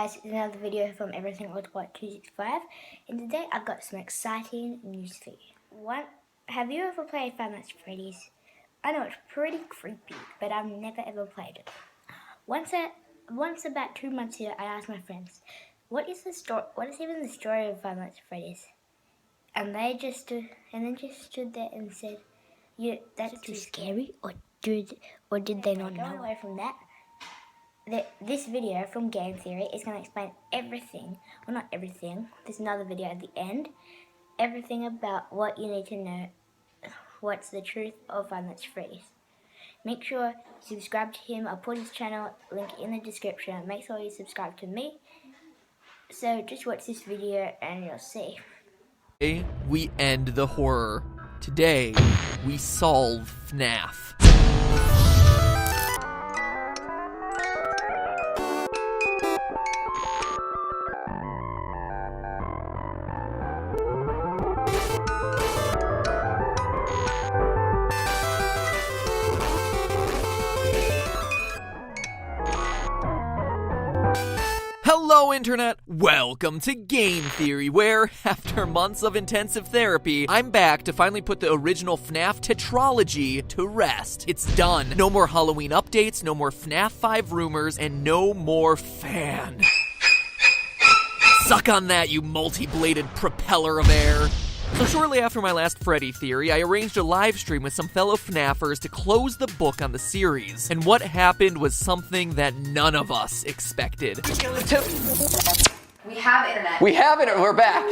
guys, it's another video from Everything Oltabot2655, and today I've got some exciting news for you. Have you ever played Five Nights at Freddy's? I know it's pretty creepy, but I've never ever played it. Once about 2 months ago, I asked my friends, what is even the story of Five Nights at Freddy's? And they just stood there and said, "Yeah, that's too scary," or did they not know? Going away from that, this video from Game Theory is going to explain everything. Well, not everything. There's another video at the end. Everything about what you need to know. What's the truth of Five Nights at Freddy's. Make sure you subscribe to him. I'll put his channel link in the description. Make sure you subscribe to me. So just watch this video and you'll see. Today, we end the horror. Today, we solve FNAF. Hello, Internet! Welcome to Game Theory, where, after months of intensive therapy, I'm back to finally put the original FNAF tetralogy to rest. It's done. No more Halloween updates, no more FNAF 5 rumors, and no more fan. Suck on that, you multi-bladed propeller of air. So shortly after my last Freddy theory, I arranged a live stream with some fellow FNAFers to close the book on the series. And what happened was something that none of us expected. We have internet. We have it. We're back.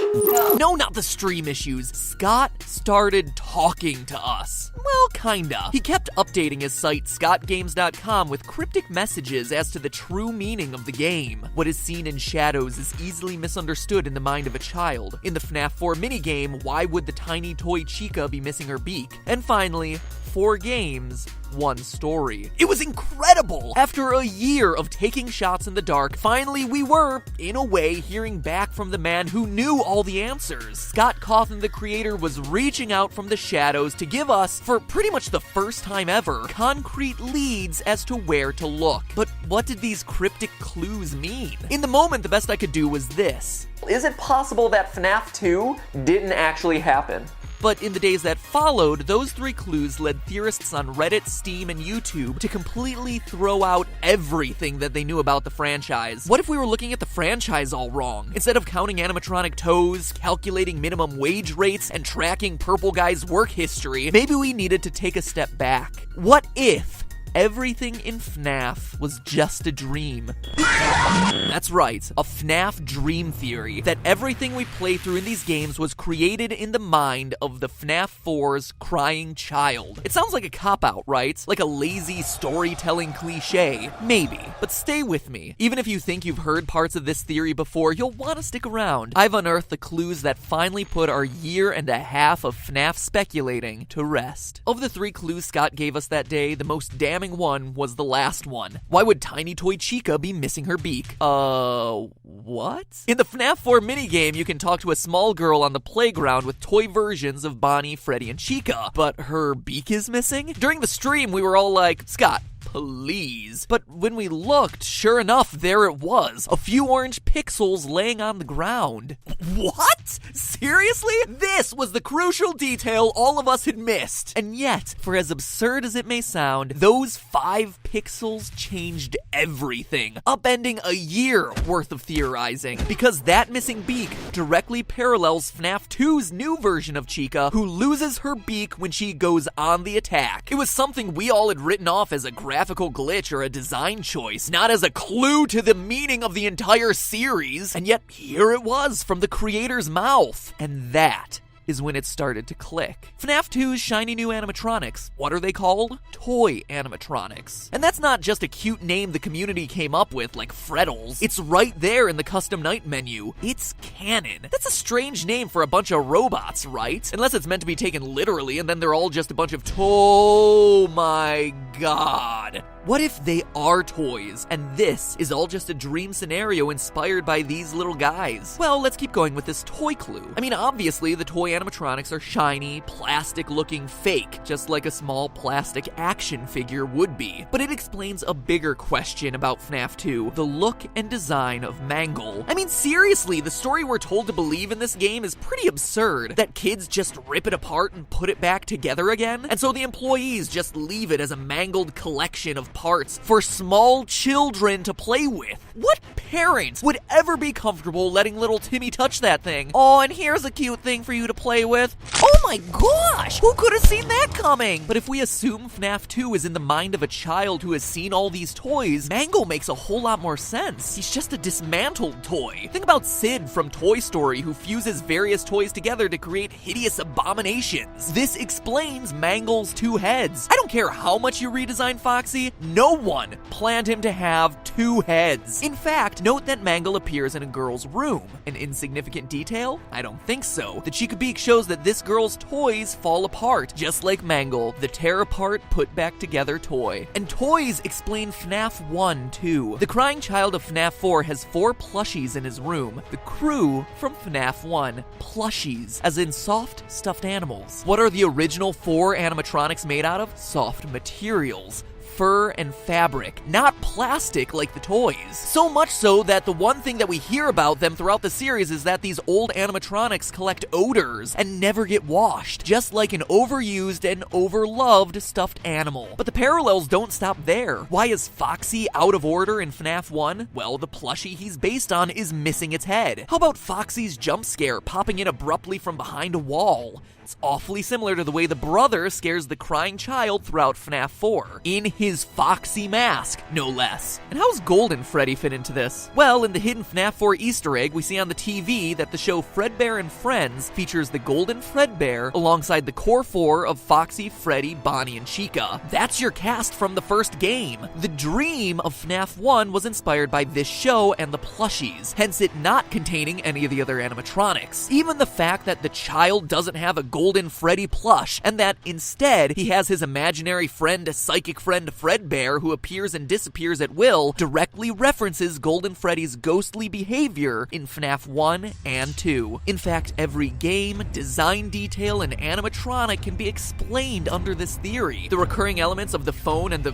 No, not the stream issues. Scott started talking to us. Well, kinda. He kept updating his site, scottgames.com, with cryptic messages as to the true meaning of the game. What is seen in shadows is easily misunderstood in the mind of a child. In the FNAF 4 minigame, why would the tiny toy Chica be missing her beak? And finally, 4 games, 1 story. It was incredible! After a year of taking shots in the dark, finally we were, in a way, hearing back from the man who knew all the answers. Scott Cawthon, the creator, was reaching out from the shadows to give us, for pretty much the first time ever, concrete leads as to where to look. But what did these cryptic clues mean? In the moment, the best I could do was this. Is it possible that FNAF 2 didn't actually happen? But in the days that followed, those 3 clues led theorists on Reddit, Steam, and YouTube to completely throw out everything that they knew about the franchise. What if we were looking at the franchise all wrong? Instead of counting animatronic toes, calculating minimum wage rates, and tracking Purple Guy's work history, maybe we needed to take a step back. What if everything in FNAF was just a dream? That's right, a FNAF dream theory, that everything we play through in these games was created in the mind of the FNAF 4's crying child. It sounds like a cop-out, right? Like a lazy storytelling cliche. Maybe, but stay with me. Even if you think you've heard parts of this theory before, you'll want to stick around. I've unearthed the clues that finally put our year and a half of FNAF speculating to rest. Of the 3 clues Scott gave us that day, the most damning one was the last one. Why would tiny toy Chica be missing her beak? What? In the FNAF 4 minigame, you can talk to a small girl on the playground with toy versions of Bonnie, Freddy, and Chica, but her beak is missing? During the stream, we were all like, Scott, please. But when we looked, sure enough, there it was. A few orange pixels laying on the ground. What? Seriously? This was the crucial detail all of us had missed. And yet, for as absurd as it may sound, those 5 pixels changed everything, upending a year worth of theorizing. Because that missing beak directly parallels FNAF 2's new version of Chica, who loses her beak when she goes on the attack. It was something we all had written off as a graphical glitch or a design choice, not as a clue to the meaning of the entire series. And yet, here it was from the creator's mouth. And that is when it started to click. FNAF 2's shiny new animatronics. What are they called? Toy animatronics. And that's not just a cute name the community came up with, like Freddles. It's right there in the custom night menu. It's canon. That's a strange name for a bunch of robots, right? Unless it's meant to be taken literally, and then they're all just a bunch of oh my god. What if they are toys, and this is all just a dream scenario inspired by these little guys? Well, let's keep going with this toy clue. I mean, obviously, the toy animatronics are shiny, plastic-looking fake, just like a small plastic action figure would be. But it explains a bigger question about FNAF 2, the look and design of Mangle. I mean, seriously, the story we're told to believe in this game is pretty absurd, that kids just rip it apart and put it back together again, and so the employees just leave it as a mangled collection of parts for small children to play with. What parents would ever be comfortable letting little Timmy touch that thing? Oh, and here's a cute thing for you to play with. Oh my gosh! Who could have seen that coming? But if we assume FNAF 2 is in the mind of a child who has seen all these toys, Mangle makes a whole lot more sense. He's just a dismantled toy. Think about Sid from Toy Story, who fuses various toys together to create hideous abominations. This explains Mangle's 2 heads. I don't care how much you redesign Foxy, no one planned him to have 2 heads. In fact, note that Mangle appears in a girl's room. An insignificant detail? I don't think so. The Chica Beak shows that this girl's toys fall apart, just like Mangle, the tear-apart, put-back-together toy. And toys explain FNAF 1 too. The crying child of FNAF 4 has 4 plushies in his room. The crew from FNAF 1. Plushies, as in soft, stuffed animals. What are the original 4 animatronics made out of? Soft materials. Fur and fabric, not plastic like the toys. So much so that the one thing that we hear about them throughout the series is that these old animatronics collect odors and never get washed, just like an overused and overloved stuffed animal. But the parallels don't stop there. Why is Foxy out of order in FNAF 1? Well, the plushie he's based on is missing its head. How about Foxy's jump scare popping in abruptly from behind a wall? It's awfully similar to the way the brother scares the crying child throughout FNAF 4. In his Foxy mask, no less. And how's Golden Freddy fit into this? Well, in the hidden FNAF 4 Easter egg, we see on the TV that the show Fredbear and Friends features the Golden Fredbear alongside the core 4 of Foxy, Freddy, Bonnie, and Chica. That's your cast from the first game. The dream of FNAF 1 was inspired by this show and the plushies, hence it not containing any of the other animatronics. Even the fact that the child doesn't have a Golden Freddy plush, and that instead he has his imaginary friend, psychic friend Fredbear, who appears and disappears at will, directly references Golden Freddy's ghostly behavior in FNAF 1 and 2. In fact, every game, design detail, and animatronic can be explained under this theory. The recurring elements of the phone and the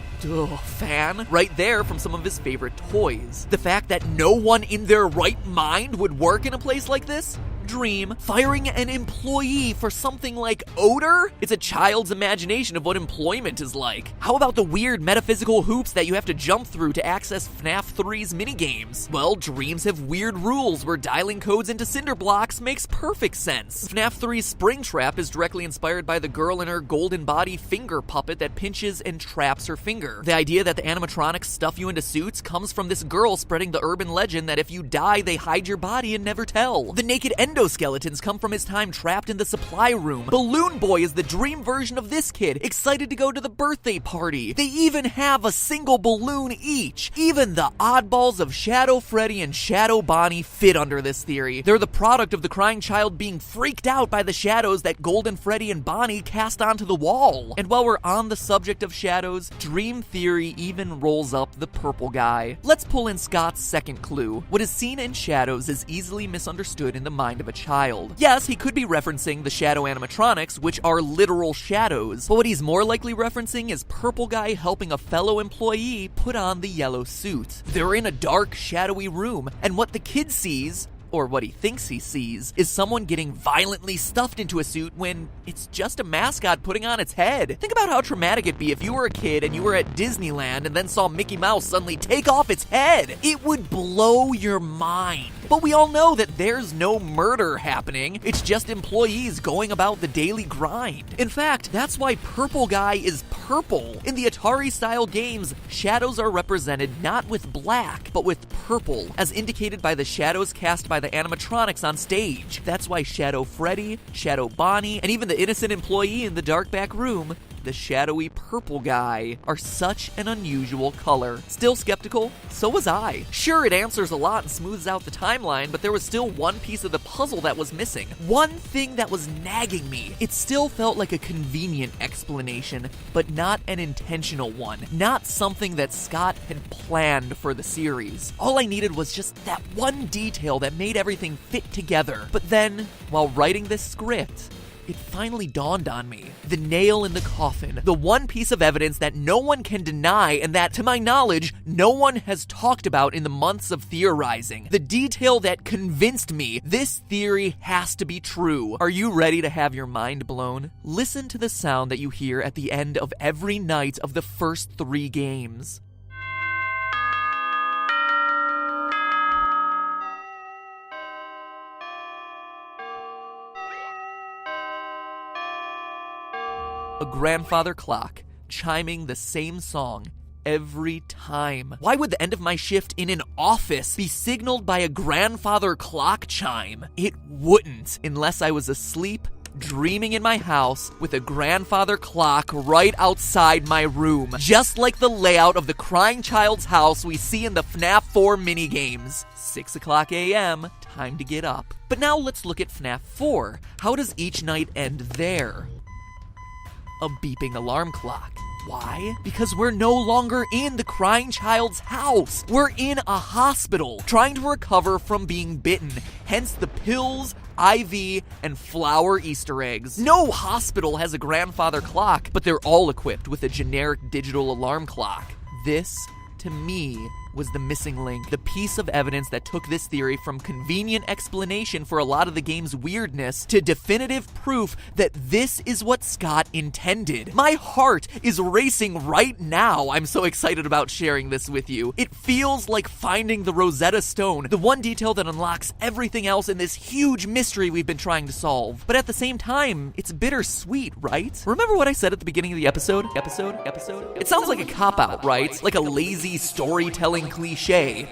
fan, right there from some of his favorite toys. The fact that no one in their right mind would work in a place like this? Dream. Firing an employee for something like odor? It's a child's imagination of what employment is like. How about the weird metaphysical hoops that you have to jump through to access FNAF 3's minigames? Well, dreams have weird rules where dialing codes into cinder blocks makes perfect sense. FNAF 3's Springtrap is directly inspired by the girl in her golden body finger puppet that pinches and traps her finger. The idea that the animatronics stuff you into suits comes from this girl spreading the urban legend that if you die, they hide your body and never tell. The naked endoskeletons come from his time trapped in the supply room. Balloon Boy is the dream version of this kid, excited to go to the birthday party. They even have a single balloon each. Even the oddballs of Shadow Freddy and Shadow Bonnie fit under this theory. They're the product of the crying child being freaked out by the shadows that Golden Freddy and Bonnie cast onto the wall. And while we're on the subject of shadows, Dream Theory even rolls up the purple guy. Let's pull in Scott's second clue. What is seen in shadows is easily misunderstood in the mind of a child. Yes, he could be referencing the shadow animatronics, which are literal shadows, but what he's more likely referencing is Purple Guy helping a fellow employee put on the yellow suit. They're in a dark, shadowy room, and what the kid sees, or what he thinks he sees, is someone getting violently stuffed into a suit when it's just a mascot putting on its head. Think about how traumatic it'd be if you were a kid and you were at Disneyland and then saw Mickey Mouse suddenly take off its head. It would blow your mind. But we all know that there's no murder happening. It's just employees going about the daily grind. In fact, that's why Purple Guy is purple. In the Atari-style games, shadows are represented not with black, but with purple, as indicated by the shadows cast by the animatronics on stage. That's why Shadow Freddy, Shadow Bonnie, and even the innocent employee in the dark back room the shadowy purple guy are such an unusual color. Still skeptical? So was I. Sure, it answers a lot and smooths out the timeline, but there was still one piece of the puzzle that was missing. One thing that was nagging me. It still felt like a convenient explanation, but not an intentional one. Not something that Scott had planned for the series. All I needed was just that one detail that made everything fit together. But then, while writing this script, it finally dawned on me. The nail in the coffin. The one piece of evidence that no one can deny and that, to my knowledge, no one has talked about in the months of theorizing. The detail that convinced me this theory has to be true. Are you ready to have your mind blown? Listen to the sound that you hear at the end of every night of the first 3 games. A grandfather clock, chiming the same song every time. Why would the end of my shift in an office be signaled by a grandfather clock chime? It wouldn't, unless I was asleep, dreaming in my house with a grandfather clock right outside my room, just like the layout of the crying child's house we see in the FNAF 4 minigames. 6 o'clock a.m., time to get up. But now let's look at FNAF 4. How does each night end there? A beeping alarm clock. Why? Because we're no longer in the crying child's house. We're in a hospital, trying to recover from being bitten. Hence the pills, IV, and flower Easter eggs. No hospital has a grandfather clock, but they're all equipped with a generic digital alarm clock. This, to me, was the missing link, the piece of evidence that took this theory from convenient explanation for a lot of the game's weirdness to definitive proof that this is what Scott intended. My heart is racing right now. I'm so excited about sharing this with you. It feels like finding the Rosetta Stone, the one detail that unlocks everything else in this huge mystery we've been trying to solve. But at the same time, it's bittersweet, right? Remember what I said at the beginning of the episode? It sounds like a cop-out, right? Like a lazy storytelling cliche.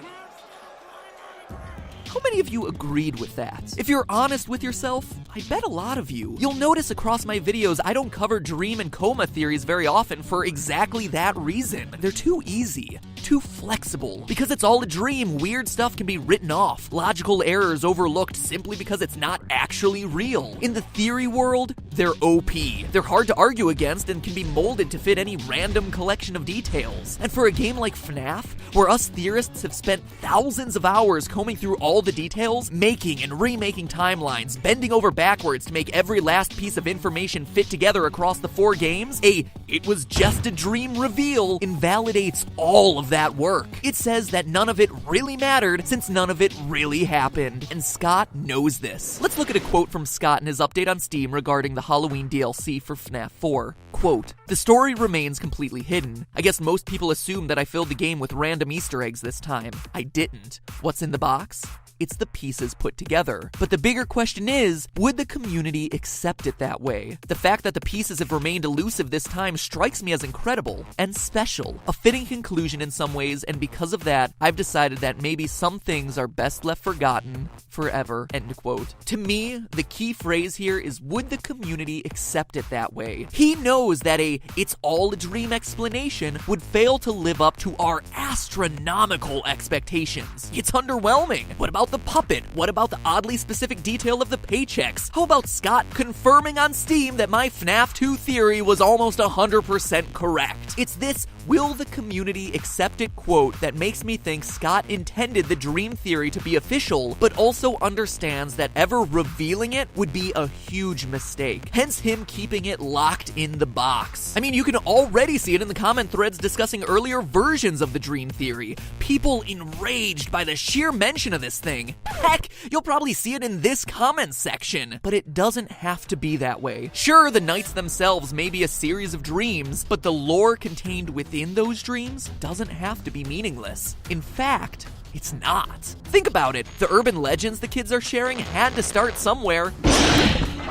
How many of you agreed with that? If you're honest with yourself, I bet a lot of you. You'll notice across my videos, I don't cover dream and coma theories very often for exactly that reason. They're too easy, too flexible. Because it's all a dream, weird stuff can be written off, logical errors overlooked simply because it's not actually real. In the theory world, they're OP. They're hard to argue against and can be molded to fit any random collection of details. And for a game like FNAF, where us theorists have spent thousands of hours combing through all the details, making and remaking timelines, bending over backwards to make every last piece of information fit together across the 4 games, it was just a dream reveal invalidates all of that work. It says that none of it really mattered since none of it really happened, and Scott knows this. Let's look at a quote from Scott in his update on Steam regarding the Halloween DLC for FNAF 4. Quote, "The story remains completely hidden. I guess most people assume that I filled the game with random Easter eggs this time. I didn't. What's in the box? It's the pieces put together. But the bigger question is, would the community accept it that way? The fact that the pieces have remained elusive this time strikes me as incredible and special. A fitting conclusion in some ways, and because of that, I've decided that maybe some things are best left forgotten forever." End quote. To me, the key phrase here is, would the community accept it that way? He knows that it's all a dream explanation would fail to live up to our astronomical expectations. It's underwhelming. What about the puppet? What about the oddly specific detail of the paychecks? How about Scott confirming on Steam that my FNAF 2 theory was almost 100% correct? It's this "will the community accept it" quote that makes me think Scott intended the dream theory to be official, but also understands that ever revealing it would be a huge mistake. Hence him keeping it locked in the box. I mean, you can already see it in the comment threads discussing earlier versions of the dream theory. People enraged by the sheer mention of this thing. Heck, you'll probably see it in this comment section. But it doesn't have to be that way. Sure, the nights themselves may be a series of dreams, but the lore contained within those dreams doesn't have to be meaningless. In fact, it's not. Think about it. The urban legends the kids are sharing had to start somewhere.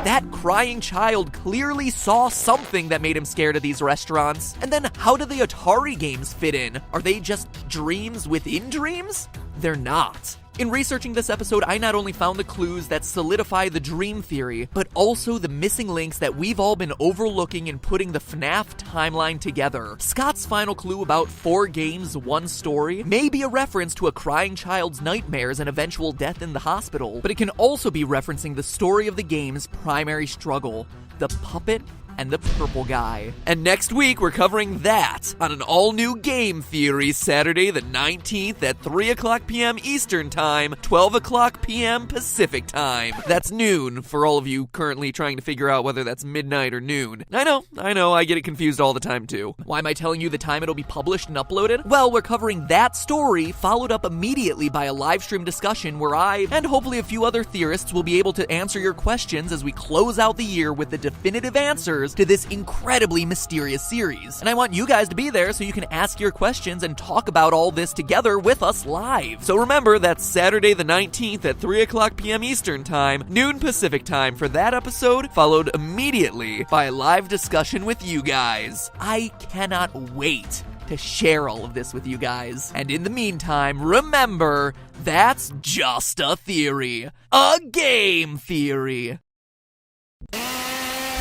That crying child clearly saw something that made him scared of these restaurants. And then how do the Atari games fit in? Are they just dreams within dreams? they're not. In researching this episode, I not only found the clues that solidify the dream theory, but also the missing links that we've all been overlooking in putting the FNAF timeline together. Scott's final clue about 4 games, 1 story may be a reference to a crying child's nightmares and eventual death in the hospital, but it can also be referencing the story of the game's primary struggle, the puppet and the purple guy. And next week, we're covering that on an all-new Game Theory Saturday the 19th at 3 o'clock p.m. Eastern Time, 12 o'clock p.m. Pacific Time. That's noon for all of you currently trying to figure out whether that's midnight or noon. I know, I get it confused all the time too. Why am I telling you the time it'll be published and uploaded? Well, we're covering that story, followed up immediately by a live stream discussion where I, and hopefully a few other theorists, will be able to answer your questions as we close out the year with the definitive answers to this incredibly mysterious series. And I want you guys to be there so you can ask your questions and talk about all this together with us live. So remember, that's Saturday the 19th at 3 o'clock p.m. Eastern Time, noon Pacific Time for that episode, followed immediately by a live discussion with you guys. I cannot wait to share all of this with you guys. And in the meantime, remember, that's just a theory. A game theory.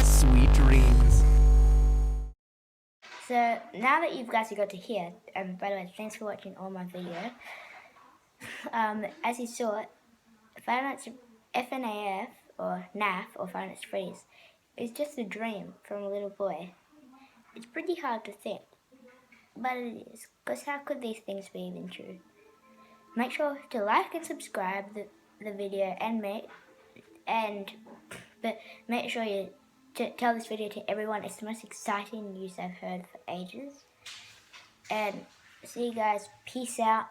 Sweet dreams. So now that you guys got to hear, and by the way, thanks for watching all my videos. As you saw, FNAF or NAF or Five Nights at Freddy's is just a dream from a little boy. It's pretty hard to think, but it is, because how could these things be even true? Make sure to like and subscribe the video but make sure you tell this video to everyone. It's the most exciting news I've heard for ages. And see you guys. Peace out.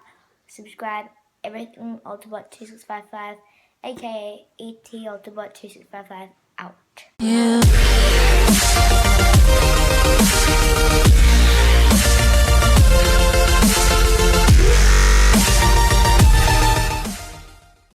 Subscribe. Everything Oltabot2655, aka ET Oltabot2655 out.